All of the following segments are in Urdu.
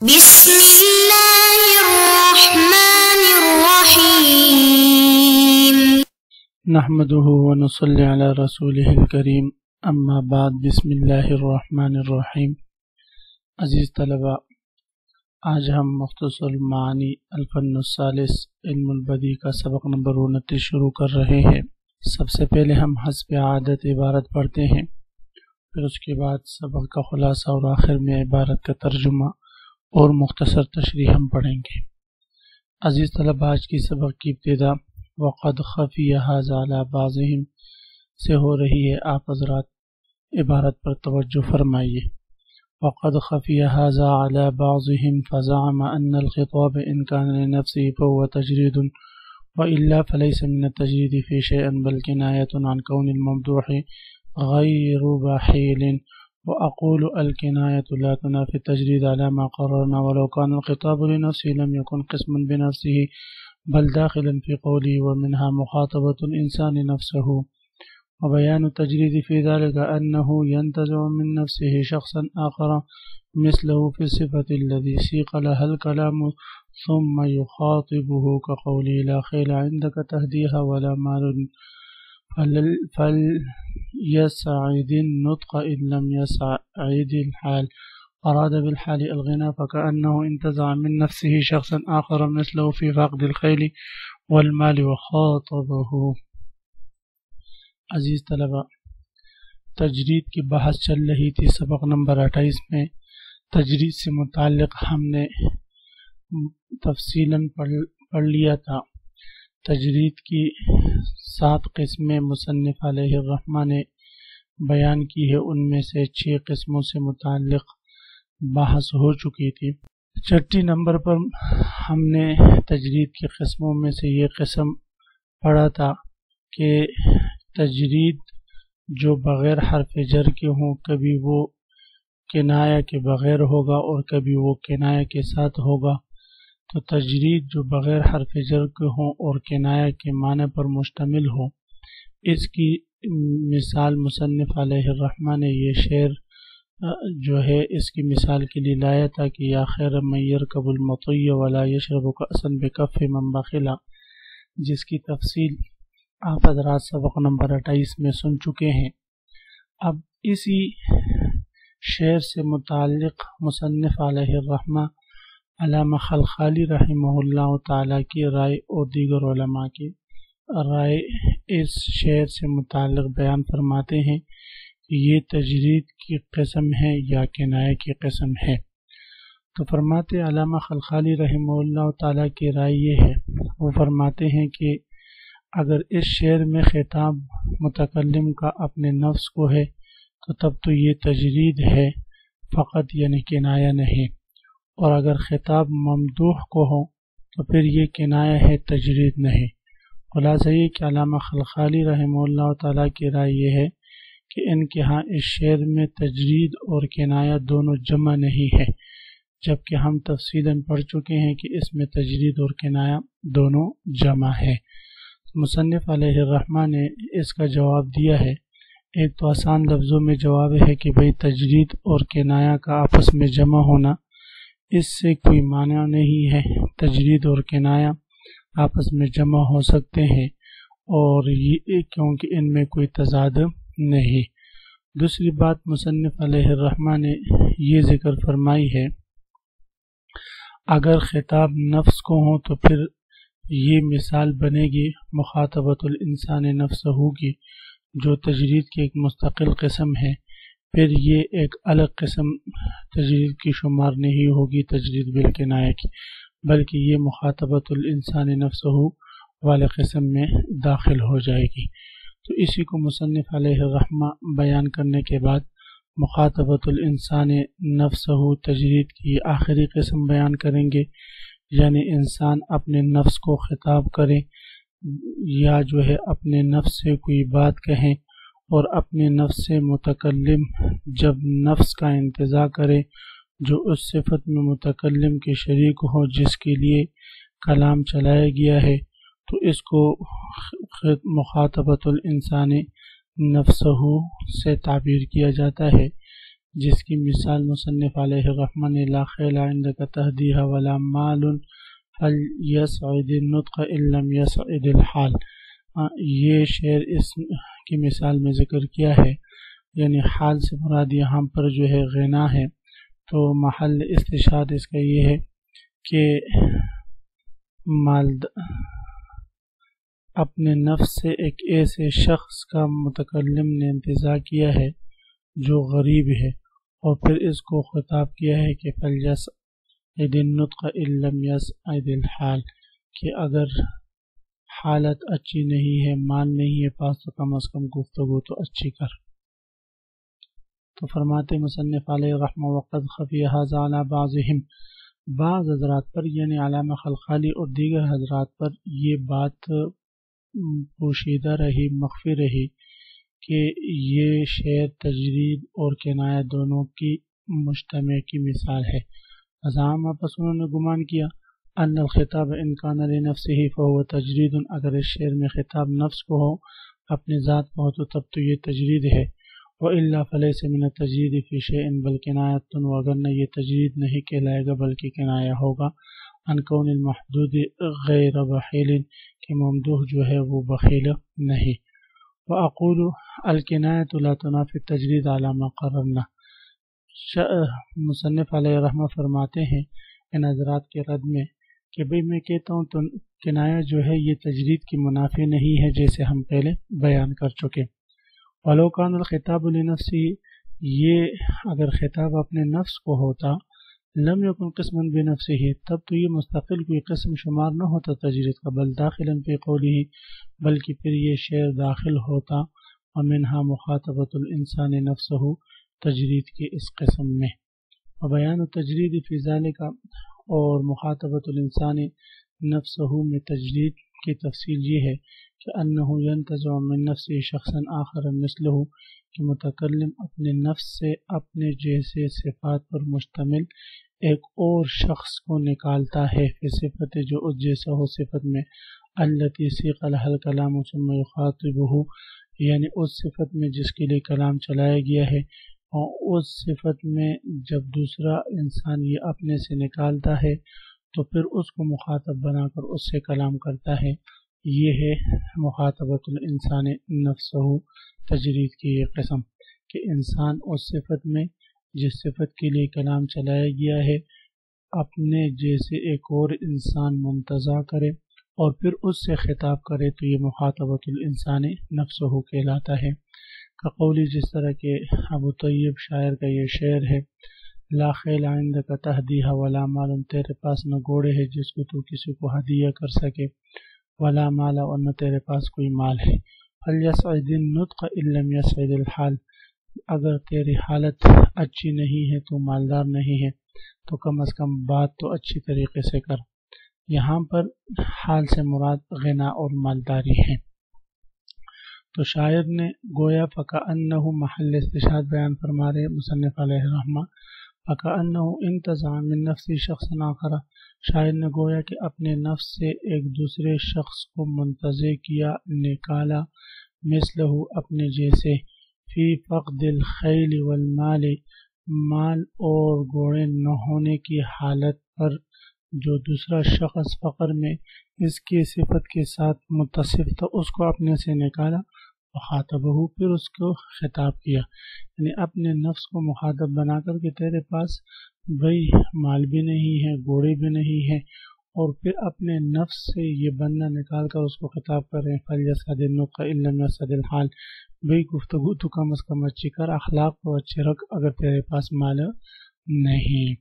بسم اللہ الرحمن الرحیم نحمده ونصلی علی رسولہ الکریم اما بعد بسم اللہ الرحمن الرحیم۔ عزیز طلبہ، آج ہم مختصر المعانی الفن الثالث علم البدیع کا سبق نمبر 29 شروع کر رہے ہیں۔ سب سے پہلے ہم حسب عادت عبارت پڑھتے ہیں، پھر اس کے بعد سبق کا خلاصہ اور آخر میں عبارت کا ترجمہ اور مختصر تشریح ہم پڑھیں گے۔ عزیز طلبہ، آج کی سبق کی ابتدا وقد خفی ھذا علی بعضهم سے ہو رہی ہے۔ آپ حضرات عبارت پر توجہ فرمائیے۔ وقد خفی ھذا علی بعضهم فزعم ان الخطاب ان كان لنفسه فهو تجرید وإلا فليس من التجرید في شيء بل کنایۃ عن كون الممدوح غیر بحیل، وأقول الکنایۃ لا تنافی التجرید على ما قررنا ولو كان الخطاب لنفسه لم يكن قسما بنفسه بل داخلا في قوله ومنها مخاطبة الإنسان نفسه، وبيان التجريد في ذلك أنه ينتزع من نفسه شخصا آخر مثله في الصفة الذي سيق لها الكلام ثم يخاطبه كقوله لا خيل عندك تهديها ولا مال فليسعد النطق إن لم يسعد الحال، أراد بالحال الغنى فكأنه انتزع من نفسه شخصا آخر مثله في فقد الخيل والمال وخاطبه۔ عزیز طلبہ، تجرید کی بحث چل رہی تھی۔ سبق نمبر 28 میں تجرید سے متعلق ہم نے تفصیلاً پڑھ لیا تھا۔ تجرید کی 7 قسمیں مصنف علیہ الرحمہ نے بیان کی ہے، ان میں سے 6 قسموں سے متعلق بحث ہو چکی تھی۔ 6 نمبر پر ہم نے تجرید کی قسموں میں سے یہ قسم پڑھا تھا کہ تجرید جو بغیر حرف جر کے ہوں، کبھی وہ کنایہ کے بغیر ہوگا اور کبھی وہ کنایہ کے ساتھ ہوگا۔ تو تجرید جو بغیر حرف جر کے ہوں اور کنایہ کے معنی پر مشتمل ہو، اس کی مثال مصنف علیہ الرحمہ نے یہ شعر جو ہے اس کی مثال کے لیے لایا تھا کہ یا خیر من یرکب المطی ولا یشرب کأسا بکف من بخلا، جس کی تفصیل آپ حضرات سبق نمبر 28 میں سن چکے ہیں۔ اب اسی شعر سے متعلق مصنف علیہ الرحمہ علامہ خلخالی رحمہ اللہ تعالیٰ کی رائے اور دیگر علماء کی رائے اس شعر سے متعلق بیان فرماتے ہیں کہ یہ تجرید کی قسم ہے یا کنایہ کی قسم ہے۔ تو فرماتے علامہ خلخالی رحمہ اللہ تعالیٰ کی رائے یہ ہے، وہ فرماتے ہیں کہ اگر اس شعر میں خطاب متکلم کا اپنے نفس کو ہے تو تب تو یہ تجرید ہے فقط، یعنی کنایہ نہیں، اور اگر خطاب ممدوح کو ہو تو پھر یہ کنایہ ہے، تجرید نہیں۔ خلاصہ یہ کہ علامہ خلخالی رحمہ اللہ تعالیٰ کی رائے یہ ہے کہ ان کے ہاں اس شعر میں تجرید اور کنایہ دونوں جمع نہیں ہے، جبکہ ہم تفصیلاً پڑھ چکے ہیں کہ اس میں تجرید اور کنایہ دونوں جمع ہے۔ مصنف علیہ الرحمہ نے اس کا جواب دیا ہے۔ ایک تو آسان لفظوں میں جواب ہے کہ بھئی تجرید اور کنایہ کا آپس میں جمع ہونا اس سے کوئی معنی نہیں ہے، تجرید اور کنایہ آپس میں جمع ہو سکتے ہیں اور یہ کیونکہ ان میں کوئی تضاد نہیں۔ دوسری بات مصنف علیہ الرحمہ نے یہ ذکر فرمائی ہے، اگر خطاب نفس کو ہو تو پھر یہ مثال بنے گی مخاطبۃ الانسان نفسہ کی، جو تجرید کی ایک مستقل قسم ہے، پھر یہ ایک الگ قسم تجرید کی شمار نہیں ہوگی تجرید بالکنایہ کی، بلکہ یہ مخاطبۃ الانسان نفسہ والے قسم میں داخل ہو جائے گی۔ تو اسی کو مصنف علیہ الرحمہ بیان کرنے کے بعد مخاطبۃ الانسان نفسہ تجرید کی آخری قسم بیان کریں گے، یعنی انسان اپنے نفس کو خطاب کرے یا جو ہے اپنے نفس سے کوئی بات کہیں، اور اپنے نفس سے متکلم جب نفس کا انتزاع کرے جو اس صفت میں متکلم کے شریک ہو جس کے لیے کلام چلایا گیا ہے، تو اس کو مخاطبۃ الانسان نفسہ سے تعبیر کیا جاتا ہے، جس کی مثال مصنف علیہ الرحمہ نے لا خیل عندک تہدیہ ولا مال فلیسعد النطق ان لم یسعد الحال، یہ شعر اس کی مثال میں ذکر کیا ہے، یعنی حال سے مراد یہاں پر جو ہے غنا ہے، تو محل استشہاد اس کا یہ ہے کہ اپنے نفس سے ایک ایسے شخص کا متکلم نے انتزاع کیا ہے جو غریب ہے، اور پھر اس کو خطاب کیا ہے کہ فلیسعد النطق ان لم یسعد الحال، کہ اگر حالت اچھی نہیں ہے، مال نہیں ہے پاس، تو کم از کم گفتگو تو اچھی کر۔ تو فرماتے مصنف علیہ الرحمہ وقد خفی ھذا علی بعضهم، بعض حضرات پر یعنی علامہ خلخالی اور دیگر حضرات پر یہ بات پوشیدہ رہی، مخفی رہی کہ یہ شعر تجرید اور کنایہ دونوں کی مجتمع کی مثال ہے۔ ازعم، پس انہوں نے گمان کیا ان الخطاب ان کان لنفسه فهو تجرید، اگر اس شعر میں خطاب نفس کو ہو، اپنی ذات کو ہو، تو تب تو یہ تجرید ہے۔ وَإِلَّا فَلَيْسَ مِنَ التَّجْرِيدِ فِي شَيْءٍ بَلْ كِنَایَةٌ، وَاگرنہ یہ تجرید نہیں کہلائے گا بلکہ کنایہ ہوگا، عن کون المحدود غیر بخیل، کہ ممدوح جو ہے وہ بخیل نہیں۔ وَأَقُولُ الْكِنَایَةُ لَا تُنَافِي التَّجْرِيدَ عَلَى مَا قَرَرْنَا، مصنف علیہ الرحمہ فرماتے ہیں ان حضرات کے رد میں کہ بھئی میں کہتا ہوں تو کنایہ جو ہے یہ تجرید کی منافی نہیں ہے، جیسے ہم پہلے بیان کر چکے۔ وَلَوْ كَانَ الْخِطَابُ لِنَفْسِهِ، یہ اگر خطاب اپنے نفس کو ہوتا، لم يكن قسما بنفسه، تب تو یہ مستقل کوئی قسم شمار نہ ہوتا تجرید کا، بل داخلا فی قوله، بلکہ پھر یہ شعر داخل ہوتا، ومنها مخاطبۃ الانسان نفسه، تجرید کی اس قسم میں۔ وبیان التجرید فی ذالک، اور مخاطبۃ الانسان نفسه میں تجرید کی تفصیل یہ ہے کہ انہ ینتزع من نفسه شخصا آخر مثلہ، کہ متکلم اپنے نفس سے اپنے جیسے صفات پر مشتمل ایک اور شخص کو نکالتا ہے، فی صفت جو اس جیسا ہو صفت میں، التی سیق لها الکلام ثم یخاطبہ، یعنی اس صفت میں جس کے لیے کلام چلایا گیا ہے، اور اس صفت میں جب دوسرا انسان یہ اپنے سے نکالتا ہے تو پھر اس کو مخاطب بنا کر اس سے کلام کرتا ہے، یہ ہے مخاطبۃ الانسان نفسہ، تجرید کی یہ قسم کہ انسان اس صفت میں جس صفت کے لیے کلام چلایا گیا ہے اپنے جیسے ایک اور انسان منتزع کرے اور پھر اس سے خطاب کرے، تو یہ مخاطبۃ الانسان نفسہ کہلاتا ہے۔ کا قولی، جس طرح کہ ابو طیب شاعر کا یہ شعر ہے، لا خیل عندک تہدیہ ولا مال، تیرے پاس نہ گھوڑے ہے جس کو تو کسی کو ہدیہ کر سکے، ولا مال، اور نہ تیرے پاس کوئی مال ہے، فلیسعد النطق ان لم یسعد الحال، اگر تیری حالت اچھی نہیں ہے، تو مالدار نہیں ہے، تو کم از کم بات تو اچھی طریقے سے کر۔ یہاں پر حال سے مراد غنا اور مالداری ہے۔ تو شاعر نے گویا فکأنہ محل استشہاد بیان فرما رہے مصنف علیہ الرحمہ، فکأنہ انتزع من نفسی شخص آخر، شاعر نے گویا کہ اپنے نفس سے ایک دوسرے شخص کو منتزع کیا، نکالا، مثلہ اپنے جیسے، فی فقد الخیل والمال، مال اور گھوڑے نہ ہونے کی حالت پر جو دوسرا شخص فقر میں اس کی صفت کے ساتھ متصف تھا، اس کو اپنے سے نکالا، وخاطبہ، پھر اس کو خطاب کیا، یعنی اپنے نفس کو مخاطب بنا کر کہ تیرے پاس بھئی مال بھی نہیں ہے، گھوڑے بھی نہیں ہے، اور پھر اپنے نفس سے یہ بندہ نکال کر اس کو خطاب کر رہے ہیں، فلیسعد النطق ان لم یسعد الحال، بھئی گفتگو تو کم از کم اچھی کر، اخلاق تو اچھے رکھ اگر تیرے پاس مال نہیں۔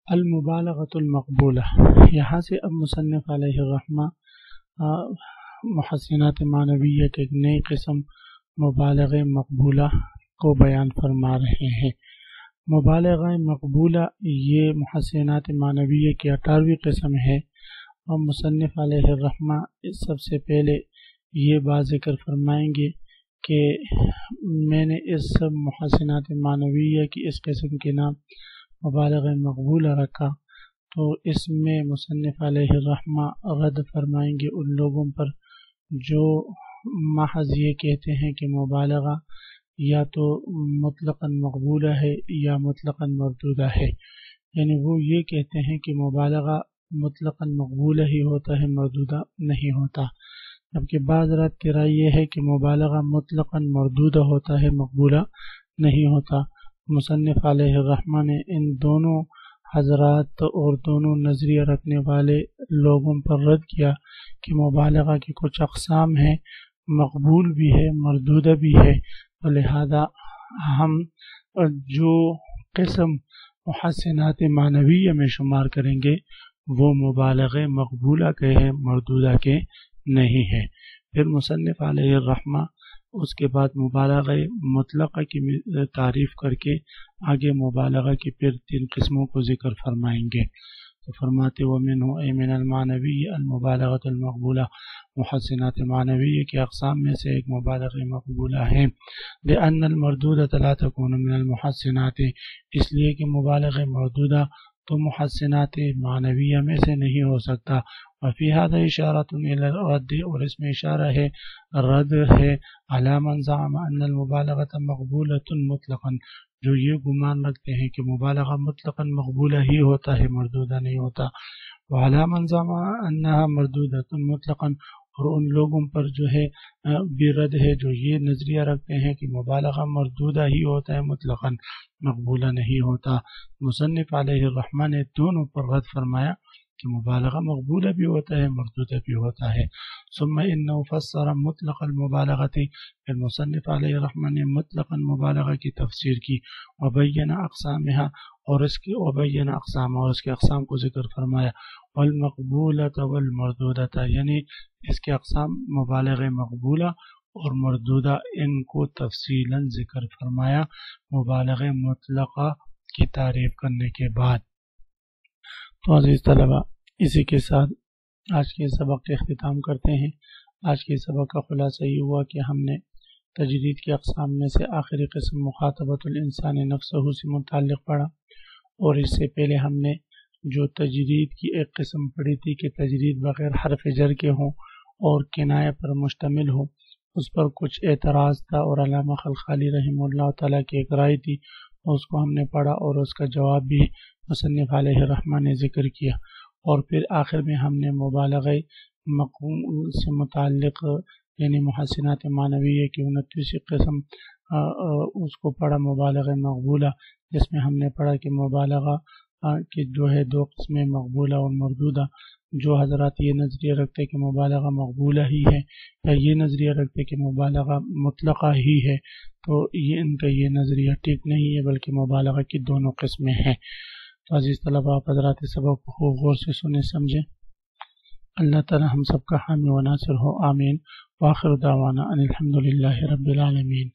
المبالغۃ المقبولہ، یہاں سے اب مصنف علیہ الرحمہ محسنات معنویہ کے ایک نئی قسم مبالغہ مقبولہ کو بیان فرما رہے ہیں۔ مبالغہ مقبولہ یہ محسنات معنویہ کی 18ویں قسم ہے، اور مصنف علیہ الرحمہ سب سے پہلے یہ بات ذکر فرمائیں گے کہ میں نے اس محسنات معنویہ کی اس قسم کے نام مبالغہ مقبولہ رکھا، تو اس میں مصنف علیہ الرحمہ رد فرمائیں گے ان لوگوں پر جو محض یہ کہتے ہیں کہ مبالغہ یا تو مطلقاً مقبولہ ہے یا مطلقاً مردودہ ہے، یعنی وہ یہ کہتے ہیں کہ مبالغہ مطلقاً مقبولہ ہی ہوتا ہے، مردودہ نہیں ہوتا، جبکہ بعض رات کی رائے یہ ہے کہ مبالغہ مطلقاً مردودہ ہوتا ہے، مقبولہ نہیں ہوتا۔ مصنف علیہ الرحمہ نے ان دونوں حضرات اور دونوں نظریہ رکھنے والے لوگوں پر رد کیا کہ مبالغہ کی کچھ اقسام ہیں، مقبول بھی ہے، مردودہ بھی ہے، تو لہذا ہم جو قسم محسنات معنویہ میں شمار کریں گے وہ مبالغہ مقبولہ کے ہیں، مردودہ کے نہیں ہے۔ پھر مصنف علیہ الرحمہ اس کے بعد مبالغہ مطلقہ کی تعریف کر کے آگے مبالغہ کی پھر 3 قسموں کو ذکر فرمائیں گے، تو فرماتے وَمِنْهُ أي من المعنوی المبالغۃ المقبولہ، محسنات معنویہ کی اقسام میں سے ایک مبالغہ مقبولہ ہے، لأن المردودۃ لا تكون من المحسنات، اس لیے کہ مبالغہ مردودہ تو محسنات معنویہ میں سے نہیں ہو سکتا، وفی هذا اشارۃ الی الرد، اور اس میں اشارہ ہے، رد ہے، علی من زعم ان المبالغۃ مقبولۃ مطلقا، جو یہ گمان رکھتے ہیں کہ مبالغہ مطلقا مقبولہ ہی ہوتا ہے، مردودہ نہیں ہوتا، وعلی من زعم انها مردودۃ مطلقا، اور ان لوگوں پر جو ہے بھی رد ہے جو یہ نظریہ رکھتے ہیں کہ مبالغہ مردودہ ہی ہوتا ہے، مطلقا مقبولہ نہیں ہوتا۔ مصنف علیہ الرحمہ نے دونوں پر رد فرمایا کہ مبالغہ مقبولہ بھی ہوتا ہے، مردودہ بھی ہوتا ہے۔ ثم انہ فسر مطلق المبالغۃ، پھر مصنف علیہ الرحمہ نے مطلقا مبالغہ کی تفسیر کی، وبین اقسامها، اور اس کے اقسام کو ذکر فرمایا، والمقبولۃ والمردودۃ، یعنی اس کے اقسام مبالغہ مقبولہ اور مردودہ، ان کو تفصیلا ذکر فرمایا مبالغہ مطلقہ کی تعریف کرنے کے بعد۔ تو عزیز طلبہ، اسی کے ساتھ آج کے سبق کے اختتام کرتے ہیں۔ آج کے سبق کا خلاصہ یہ ہوا کہ ہم نے تجرید کی اقسام میں سے آخری قسم مخاطبۃ الانسان نفسہ سے متعلق پڑھا، اور اس سے پہلے ہم نے جو تجرید کی ایک قسم پڑھی تھی کہ تجرید بغیر حرف جر کے ہوں اور کنایہ پر مشتمل ہو، اس پر کچھ اعتراض تھا، اور علامہ خلخالی رحمہ اللہ تعالیٰ کی ایک رائے تھی، اس کو ہم نے پڑھا اور اس کا جواب بھی مصنف علیہ الرحمہ نے ذکر کیا، اور پھر آخر میں ہم نے مبالغہ مقبول سے متعلق یعنی محسنات معنویہ کی 29 قسم اس کو پڑھا، مبالغہ مقبولہ، جس میں ہم نے پڑھا کہ مبالغہ کہ جو ہے 2 قسمیں، مقبولہ اور مردودہ۔ جو حضرات یہ نظریہ رکھتے کہ مبالغہ مقبولہ ہی ہے، یا یہ نظریہ رکھتے کہ مبالغہ مطلقہ ہی ہے، تو ان کا یہ نظریہ ٹھیک نہیں ہے، بلکہ مبالغہ کی دونوں قسمیں ہیں۔ تو عزیز طلبہ، آپ حضرات سبق کو غور سے سنیں سمجھیں۔ اللہ تعالی ہم سب کا حامی و ناصر ہو، آمین۔ وآخر دعوانا ان الحمد للہ رب العالمین۔